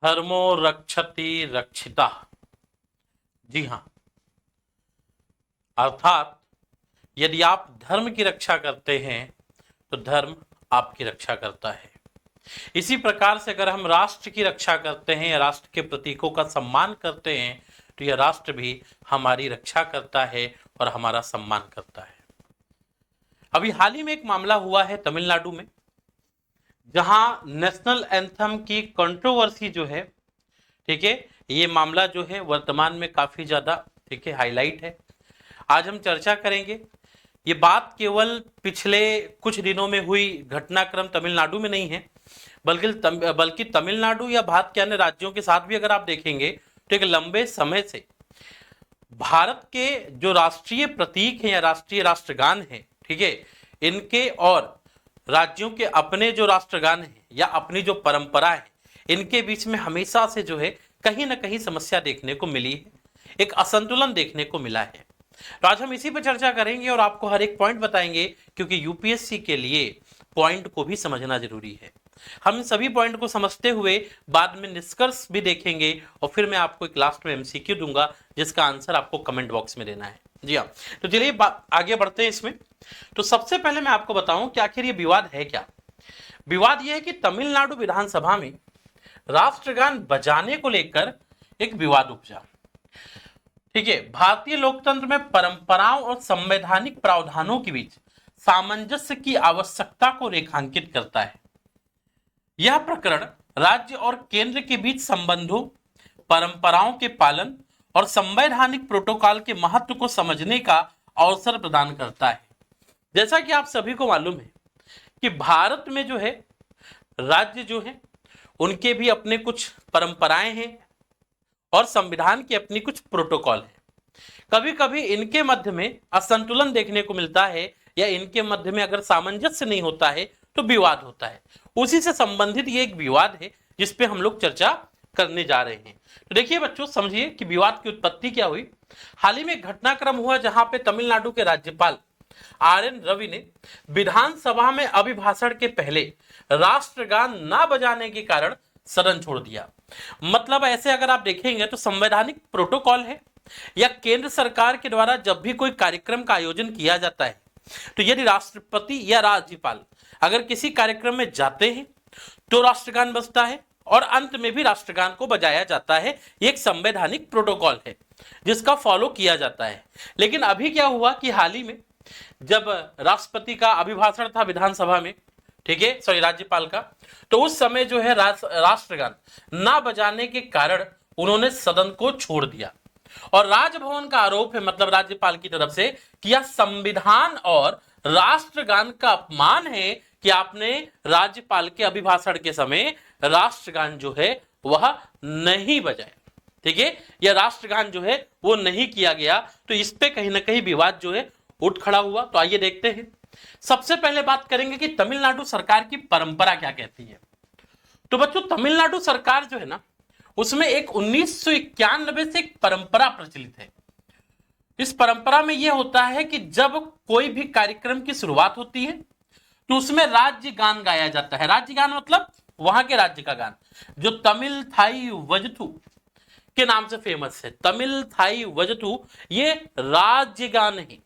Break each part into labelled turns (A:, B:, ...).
A: धर्मो रक्षति रक्षिता। जी हाँ, अर्थात यदि आप धर्म की रक्षा करते हैं तो धर्म आपकी रक्षा करता है। इसी प्रकार से अगर हम राष्ट्र की रक्षा करते हैं या राष्ट्र के प्रतीकों का सम्मान करते हैं तो यह राष्ट्र भी हमारी रक्षा करता है और हमारा सम्मान करता है। अभी हाल ही में एक मामला हुआ है तमिलनाडु में, जहां नेशनल एंथम की कंट्रोवर्सी जो है, ठीक है, ये मामला जो है वर्तमान में काफी ज्यादा, ठीक है, हाईलाइट है। आज हम चर्चा करेंगे। ये बात केवल पिछले कुछ दिनों में हुई घटनाक्रम तमिलनाडु में नहीं है, बल्कि तमिलनाडु या भारत के अन्य राज्यों के साथ भी अगर आप देखेंगे तो एक लंबे समय से भारत के जो राष्ट्रीय प्रतीक हैं या राष्ट्रीय राष्ट्रगान हैं, ठीक है, इनके और राज्यों के अपने जो राष्ट्रगान हैं या अपनी जो परंपरा है, इनके बीच में हमेशा से जो है कहीं ना कहीं समस्या देखने को मिली है, एक असंतुलन देखने को मिला है। तो आज हम इसी पर चर्चा करेंगे और आपको हर एक पॉइंट बताएंगे, क्योंकि यूपीएससी के लिए पॉइंट को भी समझना जरूरी है। हम सभी पॉइंट को समझते हुए बाद में निष्कर्ष भी देखेंगे और फिर मैं आपको एक लास्ट में एमसीक्यू दूंगा जिसका आंसर आपको कमेंट बॉक्स में देना है। जी हाँ, तो चलिए आगे बढ़ते हैं इसमें। तो सबसे पहले मैं आपको बताऊं कि आखिर ये विवाद है क्या। विवाद यह है कि तमिलनाडु विधानसभा में राष्ट्रगान बजाने को लेकर एक विवाद उपजा। ठीक है, भारतीय लोकतंत्र में परंपराओं और संवैधानिक प्रावधानों के बीच सामंजस्य की आवश्यकता को रेखांकित करता है। यह प्रकरण राज्य और केंद्र के बीच संबंधों, परंपराओं के पालन और संवैधानिक प्रोटोकॉल के महत्व को समझने का अवसर प्रदान करता है। जैसा कि आप सभी को मालूम है कि भारत में जो है राज्य जो है उनके भी अपने कुछ परंपराएं हैं और संविधान की अपनी कुछ प्रोटोकॉल है। कभी कभी इनके मध्य में असंतुलन देखने को मिलता है या इनके मध्य में अगर सामंजस्य नहीं होता है तो विवाद होता है। उसी से संबंधित ये एक विवाद है जिस पे हम लोग चर्चा करने जा रहे हैं। तो देखिए बच्चों, समझिए कि विवाद की उत्पत्ति क्या हुई। हाल ही में एक घटनाक्रम हुआ जहां पे तमिलनाडु के राज्यपाल आर.एन. रवि ने विधानसभा में अभिभाषण के पहले राष्ट्रगान ना बजाने के कारण सदन छोड़ दिया। मतलब ऐसे अगर आप देखेंगे तो संवैधानिक प्रोटोकॉल है या केंद्र सरकार के द्वारा जब भी कोई कार्यक्रम का आयोजन किया जाता है तो यदि राष्ट्रपति या राज्यपाल अगर किसी कार्यक्रम में जाते हैं तो राष्ट्रगान बजता है और अंत में भी राष्ट्रगान को बजाया जाता है। ये एक संवैधानिक प्रोटोकॉल है जिसका फॉलो किया जाता है। लेकिन अभी क्या हुआ कि हाल ही में जब राष्ट्रपति का अभिभाषण था विधानसभा में, ठीक है, सॉरी राज्यपाल का, तो उस समय जो है राष्ट्रगान ना बजाने के कारण उन्होंने सदन को छोड़ दिया और राजभवन का आरोप है, मतलब राज्यपाल की तरफ से, कि यह संविधान और राष्ट्रगान का अपमान है कि आपने राज्यपाल के अभिभाषण के समय राष्ट्रगान जो है वह नहीं बजाया। ठीक है, यह राष्ट्रगान जो है वो नहीं किया गया। तो इस पे कहीं ना कहीं विवाद जो है उठ खड़ा हुआ। तो आइए देखते हैं। सबसे पहले बात करेंगे कि तमिलनाडु सरकार की परंपरा क्या कहती है। तो बच्चों, तमिलनाडु सरकार जो है ना, उसमें एक 1991 से एक परंपरा प्रचलित है। इस परंपरा में यह होता है कि जब कोई भी कार्यक्रम की शुरुआत होती है तो उसमें राज्य गान गाया जाता है। राज्य गान मतलब वहां के राज्य का गान, जो तमिल थाई वजथु के नाम से फेमस है। तमिल थाई वजथु ये राज्य गान है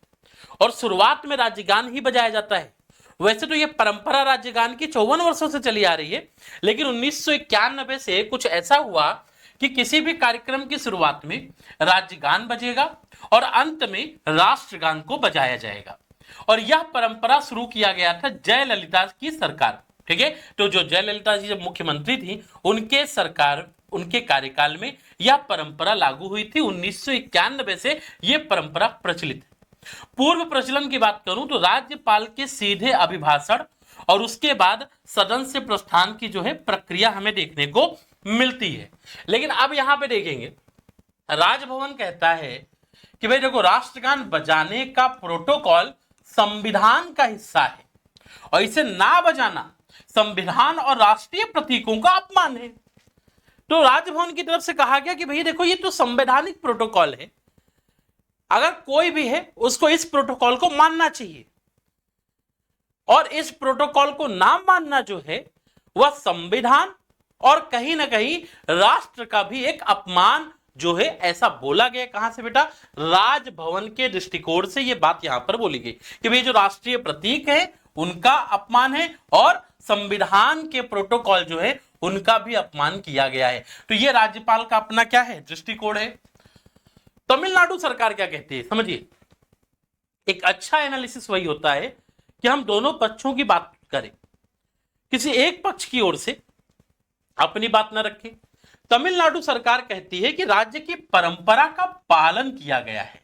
A: और शुरुआत में राज्य गान ही बजाया जाता है। वैसे तो ये परंपरा राज्य गान की 54 वर्षों से चली आ रही है, लेकिन 1991 से कुछ ऐसा हुआ कि किसी भी कार्यक्रम की शुरुआत में राज्य गान बजेगा और अंत में राष्ट्रगान को बजाया जाएगा। और यह परंपरा शुरू किया गया था जयललिता की सरकार। ठीक है, तो जो जयललिता जी जब मुख्यमंत्री थी उनके कार्यकाल में यह परंपरा लागू हुई थी। 1991 से यह परंपरा प्रचलित है। पूर्व प्रचलन की बात करूं तो राज्यपाल के सीधे अभिभाषण और उसके बाद सदन से प्रस्थान की जो है प्रक्रिया हमें देखने को मिलती है। लेकिन अब यहां पे देखेंगे, राजभवन कहता है कि भाई देखो, राष्ट्रगान बजाने का प्रोटोकॉल संविधान का हिस्सा है और इसे ना बजाना संविधान और राष्ट्रीय प्रतीकों का अपमान है। तो राजभवन की तरफ से कहा गया कि भाई देखो, ये तो संवैधानिक प्रोटोकॉल है, अगर कोई भी है उसको इस प्रोटोकॉल को मानना चाहिए और इस प्रोटोकॉल को ना मानना जो है वह संविधान और कहीं ना कहीं राष्ट्र का भी एक अपमान जो है ऐसा बोला गया। कहां से बेटा? राजभवन के दृष्टिकोण से यह बात यहां पर बोली गई कि भाई जो राष्ट्रीय प्रतीक है उनका अपमान है और संविधान के प्रोटोकॉल जो है उनका भी अपमान किया गया है। तो यह राज्यपाल का अपना क्या है? दृष्टिकोण है। तमिलनाडु सरकार क्या कहती है समझिए। एक अच्छा एनालिसिस वही होता है कि हम दोनों पक्षों की बात करें, किसी एक पक्ष की ओर से अपनी बात न रखें। तमिलनाडु सरकार कहती है कि राज्य की परंपरा का पालन किया गया है।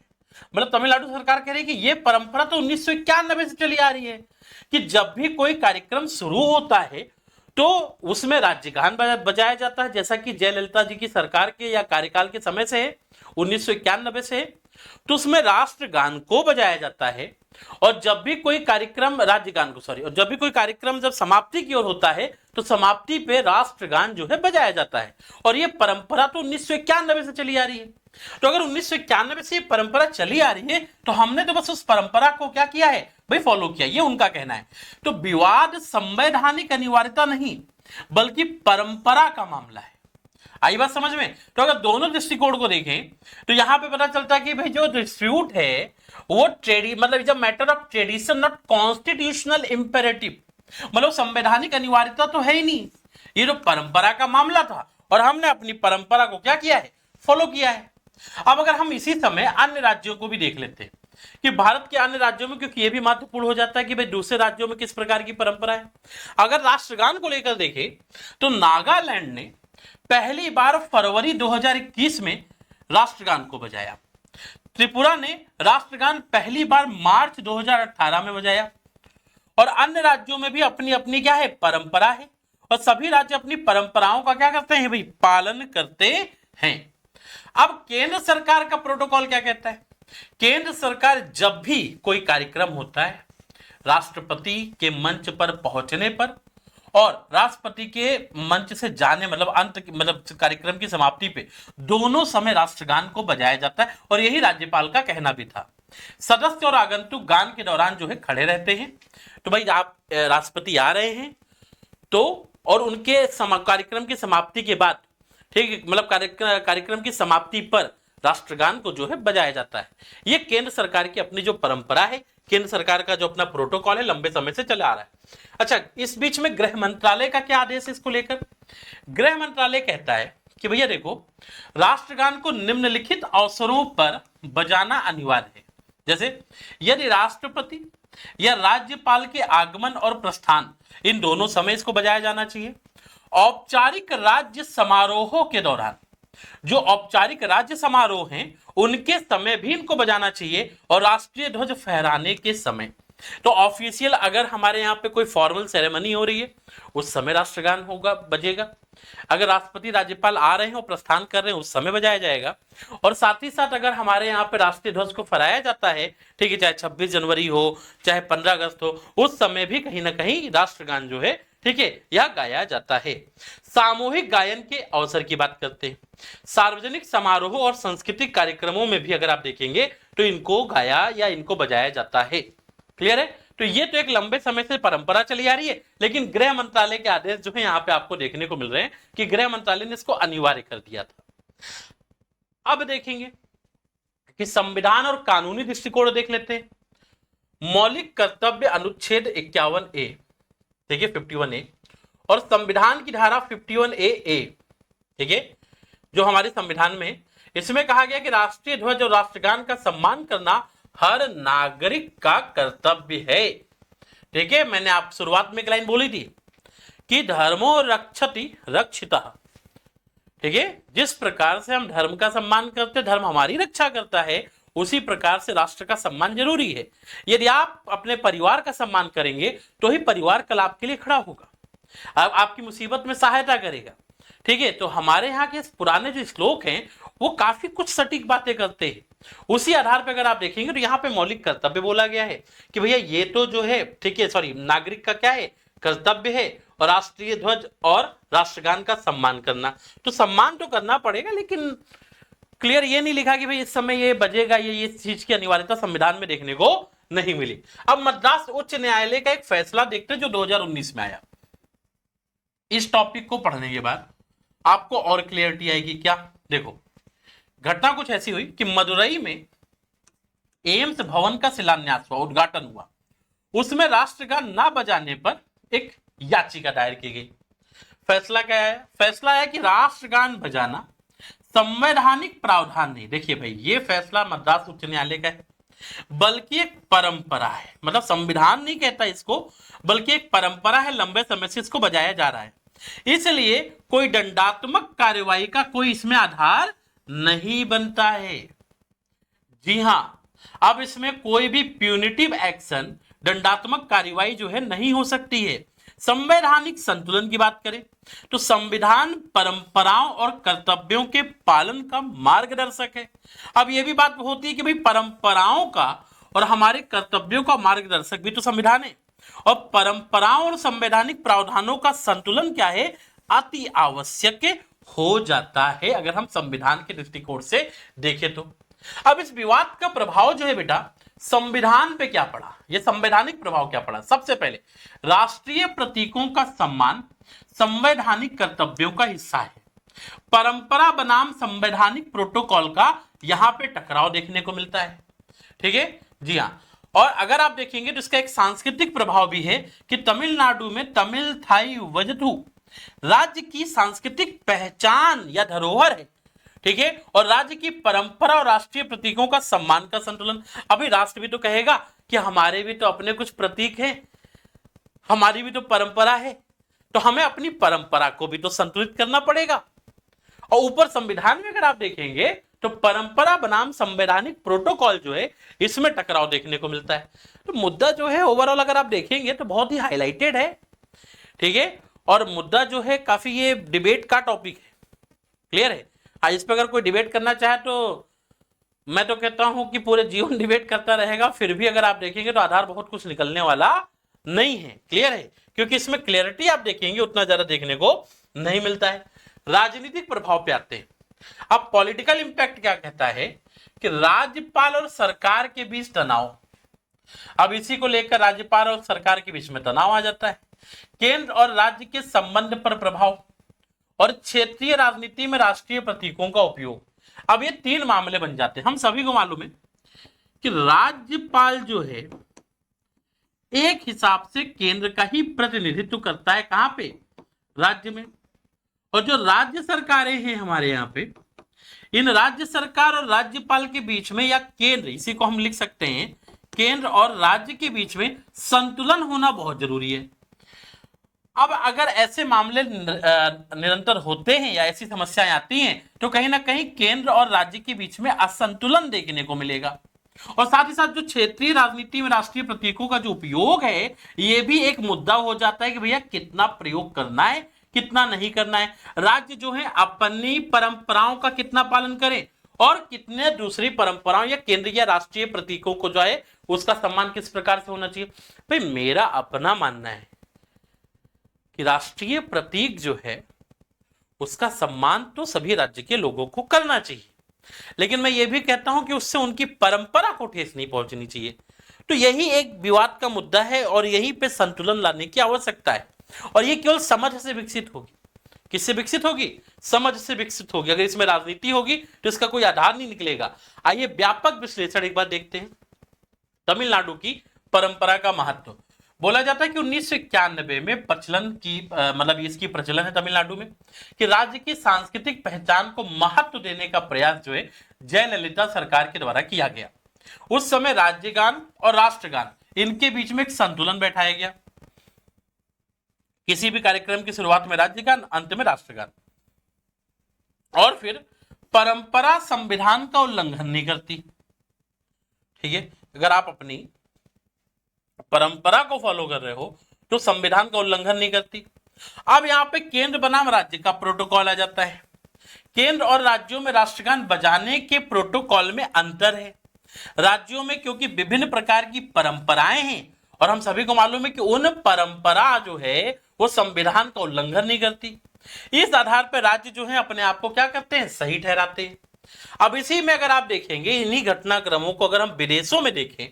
A: मतलब तमिलनाडु सरकार कह रही है कि यह परंपरा तो 1991 से चली आ रही है कि जब भी कोई कार्यक्रम शुरू होता है तो उसमें राज्यगान बजाया जाता है, जैसा कि जयललिता जी की सरकार के या कार्यकाल के समय से है, 1991 से, तो उसमें राष्ट्रगान को बजाया जाता है। और जब भी कोई कार्यक्रम राज्यगान को और जब भी कोई कार्यक्रम जब समाप्ति की ओर होता है तो समाप्ति पे राष्ट्रगान जो है बजाया जाता है। और यह परंपरा तो 1991 से चली आ रही है। तो अगर 1991 से ये परंपरा चली आ रही है तो हमने तो बस उस परंपरा को क्या किया है भाई? फॉलो किया, ये उनका कहना है। तो विवाद संवैधानिक अनिवार्यता नहीं बल्कि परंपरा का मामला है। आई बात समझ में? तो अगर दोनों दृष्टिकोण को देखें तो यहां पे पता चलता है कि भाई जो डिस्प्यूट है वो मतलब जब matter of tradition not constitutional imperative, मतलब संवैधानिक अनिवार्यता तो है ही नहीं, ये जो परंपरा का मामला था और हमने अपनी परंपरा को क्या किया है? फॉलो किया है। अब अगर हम इसी समय अन्य राज्यों को भी देख लेते हैं कि भारत के अन्य राज्यों में, क्योंकि यह भी महत्वपूर्ण हो जाता है कि भाई दूसरे राज्यों में किस प्रकार की परंपरा है। अगर राष्ट्रगान को लेकर देखें तो नागालैंड ने पहली बार फरवरी 2021 में राष्ट्रगान को बजाया। त्रिपुरा ने राष्ट्रगान पहली बार मार्च 2018 में बजाया। और अन्य राज्यों में भी अपनी अपनी क्या है? परंपरा है। और सभी राज्य अपनी परंपराओं का क्या करते हैं भाई? पालन करते हैं। अब केंद्र सरकार का प्रोटोकॉल क्या कहता है? केंद्र सरकार जब भी कोई कार्यक्रम होता है, राष्ट्रपति के मंच पर पहुंचने पर और राष्ट्रपति के मंच से जाने मतलब कार्यक्रम की समाप्ति पे दोनों समय राष्ट्रगान को बजाया जाता है। और यही राज्यपाल का कहना भी था। सदस्य और आगंतुक गान के दौरान जो है खड़े रहते हैं। तो भाई आप राष्ट्रपति आ रहे हैं तो और उनके कार्यक्रम की समाप्ति के बाद, ठीक है, मतलब कार्यक्रम की समाप्ति पर राष्ट्रगान को जो है बजाया जाता है। यह केंद्र सरकार की अपनी जो परंपरा है, केंद्र सरकार का जो अपना प्रोटोकॉल है, लंबे समय से चला आ रहा है। अच्छा, इस बीच में गृह मंत्रालय का क्या आदेश है इसको लेकर? गृह मंत्रालय कहता है कि भैया देखो, राष्ट्रगान को निम्नलिखित अवसरों पर बजाना अनिवार्य है। जैसे यदि राष्ट्रपति या राज्यपाल के आगमन और प्रस्थान, इन दोनों समय इसको बजाया जाना चाहिए। औपचारिक राज्य समारोहों के दौरान, जो औपचारिक राज्य समारोह हैं उनके समय भी इनको बजाना चाहिए। और राष्ट्रीय ध्वज फहराने के समय, तो ऑफिशियल अगर हमारे यहाँ पे कोई फॉर्मल सेरेमनी हो रही है उस समय राष्ट्रगान होगा, बजेगा। अगर राष्ट्रपति राज्यपाल आ रहे हैं और प्रस्थान कर रहे हैं उस समय बजाया जाएगा। और साथ ही साथ अगर हमारे यहाँ पे राष्ट्रीय ध्वज को फहराया जाता है, ठीक है, चाहे 26 जनवरी हो चाहे 15 अगस्त हो, उस समय भी कहीं ना कहीं राष्ट्रगान जो है, ठीक है, यह गाया जाता है। सामूहिक गायन के अवसर की बात करते हैं। सार्वजनिक समारोह और सांस्कृतिक कार्यक्रमों में भी अगर आप देखेंगे तो इनको गाया या इनको बजाया जाता है। क्लियर है? तो ये तो एक लंबे समय से परंपरा चली आ रही है, लेकिन गृह मंत्रालय के आदेश जो है यहां पे आपको देखने को मिल रहे हैं कि गृह मंत्रालय ने इसको अनिवार्य कर दिया था। अब देखेंगे कि संविधान और कानूनी दृष्टिकोण देख लेते हैं। मौलिक कर्तव्य अनुच्छेद 51A, ठीक है, 51A, और संविधान की धारा 51A, ठीक है, जो हमारे संविधान में, इसमें कहा गया कि राष्ट्रीय ध्वज और राष्ट्रगान का सम्मान करना हर नागरिक का कर्तव्य है। ठीक है, मैंने आप शुरुआत में एक लाइन बोली थी कि धर्मो रक्षति रक्षितः। ठीक है, जिस प्रकार से हम धर्म का सम्मान करते, धर्म हमारी रक्षा करता है, उसी प्रकार से राष्ट्र का सम्मान जरूरी है। यदि आप अपने परिवार का सम्मान करेंगे तो ही परिवार कल आपके लिए खड़ा होगा, अब आपकी मुसीबत में सहायता करेगा। ठीक है, तो हमारे यहाँ के पुराने जो श्लोक हैं वो काफी कुछ सटीक बातें करते हैं। उसी आधार पर अगर आप देखेंगे तो यहाँ पे मौलिक कर्तव्य बोला गया है कि भैया ये तो जो है, ठीक है, सॉरी, नागरिक का क्या है? कर्तव्य है, और राष्ट्रीय ध्वज और राष्ट्रगान का सम्मान करना। तो सम्मान तो करना पड़ेगा, लेकिन क्लियर ये नहीं लिखा कि भाई इस समय ये बजेगा, ये चीज की अनिवार्यता संविधान में देखने को नहीं मिली। अब मद्रास उच्च न्यायालय का एक फैसला देखते हैं जो 2019 में आया। इस टॉपिक को पढ़ने के बाद आपको और क्लियरिटी आएगी। क्या, देखो घटना कुछ ऐसी हुई कि मदुरई में एम्स भवन का शिलान्यास हुआ, उद्घाटन हुआ। उसमें राष्ट्रगान ना बजाने पर एक याचिका दायर की गई। फैसला क्या है? फैसला है कि राष्ट्रगान बजाना संवैधानिक प्रावधान नहीं। देखिए भाई, ये फैसला मद्रास उच्च न्यायालय का है, बल्कि एक परंपरा है। मतलब संविधान नहीं कहता इसको, बल्कि एक परंपरा है, लंबे समय से इसको बजाया जा रहा है। इसलिए कोई दंडात्मक कार्यवाही का कोई इसमें आधार नहीं बनता है। जी हां, अब इसमें कोई भी प्यूनिटिव एक्शन, दंडात्मक कार्यवाही जो है नहीं हो सकती है। संवैधानिक संतुलन की बात करें तो संविधान परंपराओं और कर्तव्यों के पालन का मार्गदर्शक है। अब यह भी बात होती है कि भाई परंपराओं का और हमारे कर्तव्यों का मार्गदर्शक भी तो संविधान है, और परंपराओं और संवैधानिक प्रावधानों का संतुलन क्या है, अति आवश्यक हो जाता है अगर हम संविधान के दृष्टिकोण से देखें तो। अब इस विवाद का प्रभाव जो है बेटा संविधान पे क्या पड़ा, ये संवैधानिक प्रभाव क्या पड़ा। सबसे पहले राष्ट्रीय प्रतीकों का सम्मान संवैधानिक कर्तव्यों का हिस्सा है। परंपरा बनाम संवैधानिक प्रोटोकॉल का यहां पे टकराव देखने को मिलता है। ठीक है जी हां, और अगर आप देखेंगे तो इसका एक सांस्कृतिक प्रभाव भी है कि तमिलनाडु में तमिल थाई वजथु राज्य की सांस्कृतिक पहचान या धरोहर है। ठीक है, और राज्य की परंपरा और राष्ट्रीय प्रतीकों का सम्मान का संतुलन। अभी राष्ट्र भी तो कहेगा कि हमारे भी तो अपने कुछ प्रतीक हैं, हमारी भी तो परंपरा है, तो हमें अपनी परंपरा को भी तो संतुलित करना पड़ेगा। और ऊपर संविधान में अगर आप देखेंगे तो परंपरा बनाम संवैधानिक प्रोटोकॉल जो है इसमें टकराव देखने को मिलता है। तो मुद्दा जो है ओवरऑल अगर आप देखेंगे तो बहुत ही हाईलाइटेड है। ठीक है, और मुद्दा जो है काफी ये डिबेट का टॉपिक है। क्लियर है? आज इस पर अगर कोई डिबेट करना चाहे तो मैं तो कहता हूं कि पूरे जीवन डिबेट करता रहेगा, फिर भी अगर आप देखेंगे तो आधार बहुत कुछ निकलने वाला नहीं है। क्लियर है? क्योंकि इसमें क्लियरिटी आप देखेंगे उतना ज्यादा देखने को नहीं मिलता है। राजनीतिक प्रभाव पे आते हैं। अब पॉलिटिकल इंपैक्ट क्या कहता है कि राज्यपाल और सरकार के बीच तनाव। अब इसी को लेकर राज्यपाल और सरकार के बीच में तनाव आ जाता है। केंद्र और राज्य के संबंध पर प्रभाव और क्षेत्रीय राजनीति में राष्ट्रीय प्रतीकों का उपयोग। अब ये तीन मामले बन जाते हैं। हम सभी को मालूम है कि राज्यपाल जो है एक हिसाब से केंद्र का ही प्रतिनिधित्व करता है। कहां पे? राज्य में। और जो राज्य सरकारें हैं हमारे यहाँ पे, इन राज्य सरकार और राज्यपाल के बीच में या केंद्र, इसी को हम लिख सकते हैं केंद्र और राज्य के बीच में संतुलन होना बहुत जरूरी है। अब अगर ऐसे मामले निरंतर होते हैं या ऐसी समस्याएं आती हैं तो कहीं ना कहीं केंद्र और राज्य के बीच में असंतुलन देखने को मिलेगा। और साथ ही साथ जो क्षेत्रीय राजनीति में राष्ट्रीय प्रतीकों का जो उपयोग है यह भी एक मुद्दा हो जाता है कि भैया कितना प्रयोग करना है, कितना नहीं करना है। राज्य जो है अपनी परंपराओं का कितना पालन करें और कितने दूसरी परंपराओं या केंद्रीय या राष्ट्रीय प्रतीकों को जो है उसका सम्मान किस प्रकार से होना चाहिए। भाई मेरा अपना मानना है कि राष्ट्रीय प्रतीक जो है उसका सम्मान तो सभी राज्य के लोगों को करना चाहिए, लेकिन मैं ये भी कहता हूं कि उससे उनकी परंपरा को ठेस नहीं पहुंचनी चाहिए। तो यही एक विवाद का मुद्दा है और यहीं पे संतुलन लाने की आवश्यकता है। और ये केवल समझ से विकसित होगी। किससे विकसित होगी? समझ से विकसित होगी। अगर इसमें राजनीति होगी तो इसका कोई आधार नहीं निकलेगा। आइए व्यापक विश्लेषण एक बार देखते हैं। तमिलनाडु की परंपरा का महत्व। बोला जाता है कि 1991 में प्रचलन की मतलब इसकी प्रचलन है तमिलनाडु में कि राज्य की सांस्कृतिक पहचान को महत्व देने का प्रयास जो है जयललिता सरकार के द्वारा किया गया। उस समय राज्यगान और राष्ट्रगान इनके बीच में एक संतुलन बैठाया गया। किसी भी कार्यक्रम की शुरुआत में राज्यगान, अंत में राष्ट्रगान। और फिर परंपरा संविधान का उल्लंघन नहीं करती। ठीक है, अगर आप अपनी परंपरा को फॉलो कर रहे हो तो संविधान का उल्लंघन नहीं करती। अब यहां पे केंद्र बनाम राज्य का प्रोटोकॉल आ जाता है। केंद्र और राज्यों में राष्ट्रगान बजाने के प्रोटोकॉल में अंतर है। राज्यों में क्योंकि विभिन्न प्रकार की परंपराएं हैं और हम सभी को मालूम है कि उन परंपरा जो है वो संविधान का उल्लंघन नहीं करती। इस आधार पर राज्य जो है अपने आप को क्या करते हैं? सही ठहराते हैं। अब इसी में अगर आप देखेंगे इन्हीं घटनाक्रमों को अगर हम विदेशों में देखें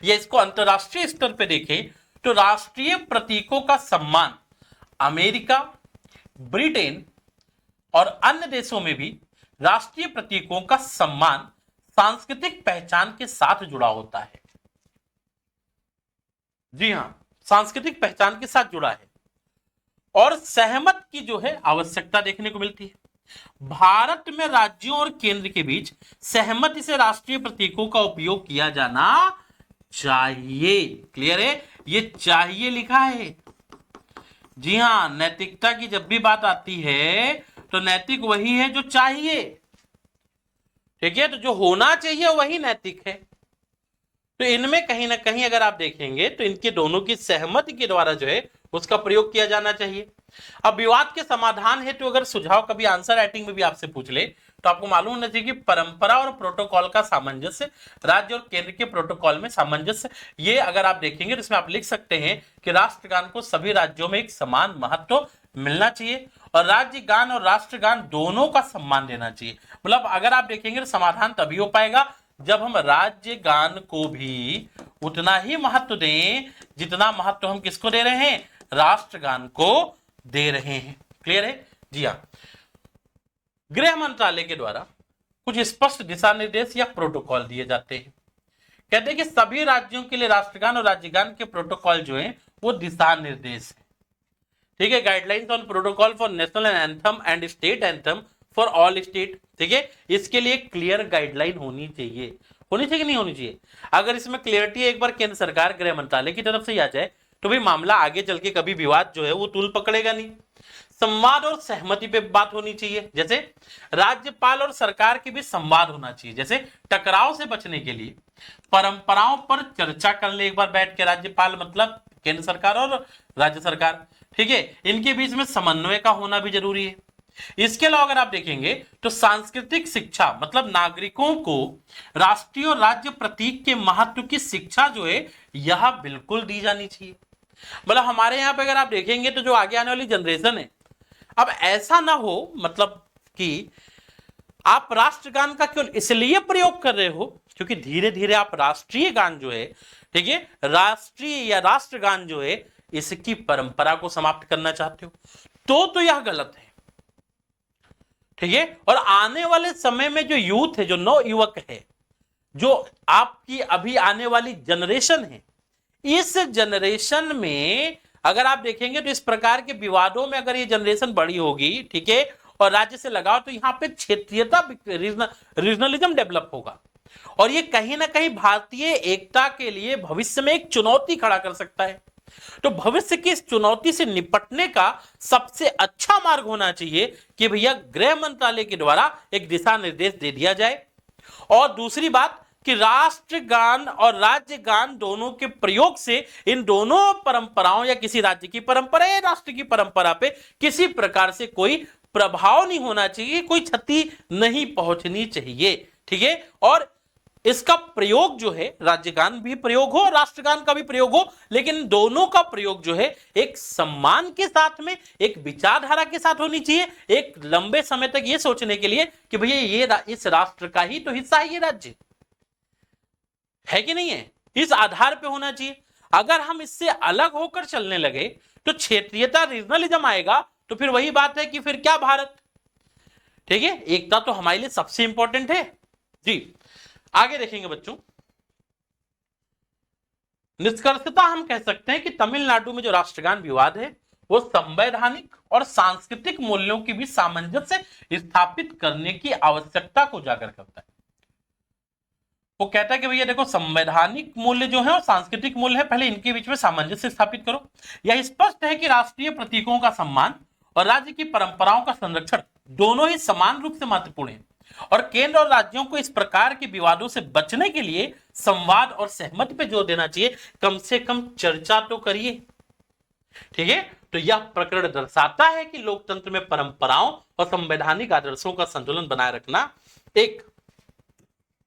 A: या इसको अंतरराष्ट्रीय स्तर पर देखें तो राष्ट्रीय प्रतीकों का सम्मान अमेरिका, ब्रिटेन और अन्य देशों में भी राष्ट्रीय प्रतीकों का सम्मान सांस्कृतिक पहचान के साथ जुड़ा होता है। जी हां, सांस्कृतिक पहचान के साथ जुड़ा है और सहमत की जो है आवश्यकता देखने को मिलती है। भारत में राज्यों और केंद्र के बीच सहमति से राष्ट्रीय प्रतीकों का उपयोग किया जाना चाहिए। क्लियर है? ये चाहिए लिखा है। जी हां, नैतिकता की जब भी बात आती है तो नैतिक वही है जो चाहिए। ठीक है, तो जो होना चाहिए वही नैतिक है। तो इनमें कहीं ना कहीं अगर आप देखेंगे तो इनके दोनों की सहमति के द्वारा जो है उसका प्रयोग किया जाना चाहिए। अब विवाद के समाधान हेतु तो अगर सुझाव कभी आंसर राइटिंग में भी आपसे पूछ ले तो आपको मालूम होना चाहिए कि परंपरा और प्रोटोकॉल का सामंजस्य, राज्य और केंद्र के प्रोटोकॉल में सामंजस्य। ये अगर आप देखेंगे तो इसमें आप लिख सकते हैं कि राष्ट्रगान को सभी राज्यों में एक समान महत्व मिलना चाहिए और राज्य गान और राष्ट्रगान दोनों का सम्मान देना चाहिए। मतलब अगर आप देखेंगे तो समाधान तभी हो पाएगा जब हम राज्य गान को भी उतना ही महत्व दें जितना महत्व हम किसको दे रहे हैं, राष्ट्रगान को दे रहे हैं। क्लियर है? जी हाँ, गृह मंत्रालय के द्वारा कुछ स्पष्ट दिशा निर्देश या प्रोटोकॉल दिए जाते हैं। कहते हैं कि सभी राज्यों के लिए राष्ट्रगान और राज्यगान के प्रोटोकॉल जो है वो दिशा निर्देश है। ठीक है, guidelines on protocol for national anthem and state anthem for all state. ठीक है, इसके लिए क्लियर गाइडलाइन होनी चाहिए कि नहीं होनी चाहिए। अगर इसमें क्लियरिटी एक बार केंद्र सरकार गृह मंत्रालय की तरफ से ही आ जाए तो भाई मामला आगे चल के कभी विवाद जो है वो तूल पकड़ेगा नहीं। संवाद और सहमति पे बात होनी चाहिए, जैसे राज्यपाल और सरकार के बीच संवाद होना चाहिए। जैसे टकराव से बचने के लिए परंपराओं पर चर्चा कर ले एक बार बैठ के राज्यपाल, मतलब केंद्र सरकार और राज्य सरकार। ठीक है, इनके बीच में समन्वय का होना भी जरूरी है। इसके अलावा अगर आप देखेंगे तो सांस्कृतिक शिक्षा, मतलब नागरिकों को राष्ट्रीय और राज्य प्रतीक के महत्व की शिक्षा जो है यह बिल्कुल दी जानी चाहिए। मतलब हमारे यहाँ पे अगर आप देखेंगे तो जो आगे आने वाली जनरेशन है, अब ऐसा ना हो मतलब कि आप राष्ट्रगान का केवल इसलिए प्रयोग कर रहे हो क्योंकि धीरे धीरे आप राष्ट्रीय गान जो है, ठीक है, राष्ट्रीय या राष्ट्रगान जो है इसकी परंपरा को समाप्त करना चाहते हो तो यह गलत है। ठीक है, और आने वाले समय में जो यूथ है, जो नौ युवक है, जो आपकी अभी आने वाली जनरेशन है, इस जनरेशन में अगर आप देखेंगे तो इस प्रकार के विवादों में अगर ये जनरेशन बड़ी होगी, ठीक है, और राज्य से लगाओ तो यहां पे क्षेत्रीयता, रीजनलिज्म डेवलप होगा और ये कहीं ना कहीं भारतीय एकता के लिए भविष्य में एक चुनौती खड़ा कर सकता है। तो भविष्य की इस चुनौती से निपटने का सबसे अच्छा मार्ग होना चाहिए कि भैया गृह मंत्रालय के द्वारा एक दिशा निर्देश दे दिया जाए। और दूसरी बात कि राष्ट्रगान और राज्यगान दोनों के प्रयोग से इन दोनों परंपराओं या किसी राज्य की परंपरा या राष्ट्र की परंपरा पे किसी प्रकार से कोई प्रभाव नहीं होना चाहिए, कोई क्षति नहीं पहुंचनी चाहिए। ठीक है, और इसका प्रयोग जो है राज्यगान भी प्रयोग हो, राष्ट्रगान का भी प्रयोग हो, लेकिन दोनों का प्रयोग जो है एक सम्मान के साथ में, एक विचारधारा के साथ होनी चाहिए, एक लंबे समय तक ये सोचने के लिए कि भैया ये इस राष्ट्र का ही तो हिस्सा है, ये राज्य है कि नहीं है, इस आधार पे होना चाहिए। अगर हम इससे अलग होकर चलने लगे तो क्षेत्रीयता, रीजनलिज्म आएगा, तो फिर वही बात है कि फिर क्या भारत। ठीक है, एकता तो हमारे लिए सबसे इंपॉर्टेंट है जी। आगे देखेंगे बच्चों, निष्कर्षतः हम कह सकते हैं कि तमिलनाडु में जो राष्ट्रगान विवाद है वो संवैधानिक और सांस्कृतिक मूल्यों की भी सामंजस्य स्थापित करने की आवश्यकता को उजागर करता है। वो कहता है कि भैया देखो, संवैधानिक मूल्य जो है और सांस्कृतिक मूल्य है, पहले इनके बीच में सामंजस्य स्थापित करो। यह स्पष्ट है कि राष्ट्रीय प्रतीकों का सम्मान और राज्य की परंपराओं का संरक्षण दोनों ही समान रूप से महत्वपूर्ण है और केंद्र और राज्यों को इस प्रकार के विवादों से बचने के लिए संवाद और सहमति पे जोर देना चाहिए। कम से कम चर्चा तो करिए। ठीक है, तो यह प्रकरण दर्शाता है कि लोकतंत्र में परंपराओं और संवैधानिक आदर्शों का संतुलन बनाए रखना एक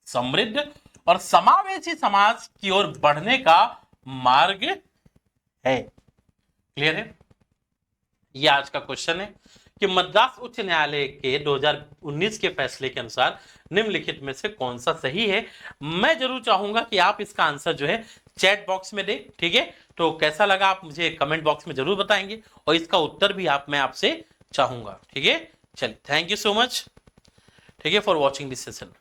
A: समृद्ध और समावेशी समाज की ओर बढ़ने का मार्ग है। क्लियर है? यह आज का क्वेश्चन है कि मद्रास उच्च न्यायालय के 2019 के फैसले के अनुसार निम्नलिखित में से कौन सा सही है। मैं जरूर चाहूंगा कि आप इसका आंसर जो है चैट बॉक्स में दें। ठीक है, तो कैसा लगा आप मुझे कमेंट बॉक्स में जरूर बताएंगे और इसका उत्तर भी मैं आपसे चाहूंगा। ठीक है, चलिए, थैंक यू सो मच, ठीक है, फॉर वॉचिंग दिस सेशन।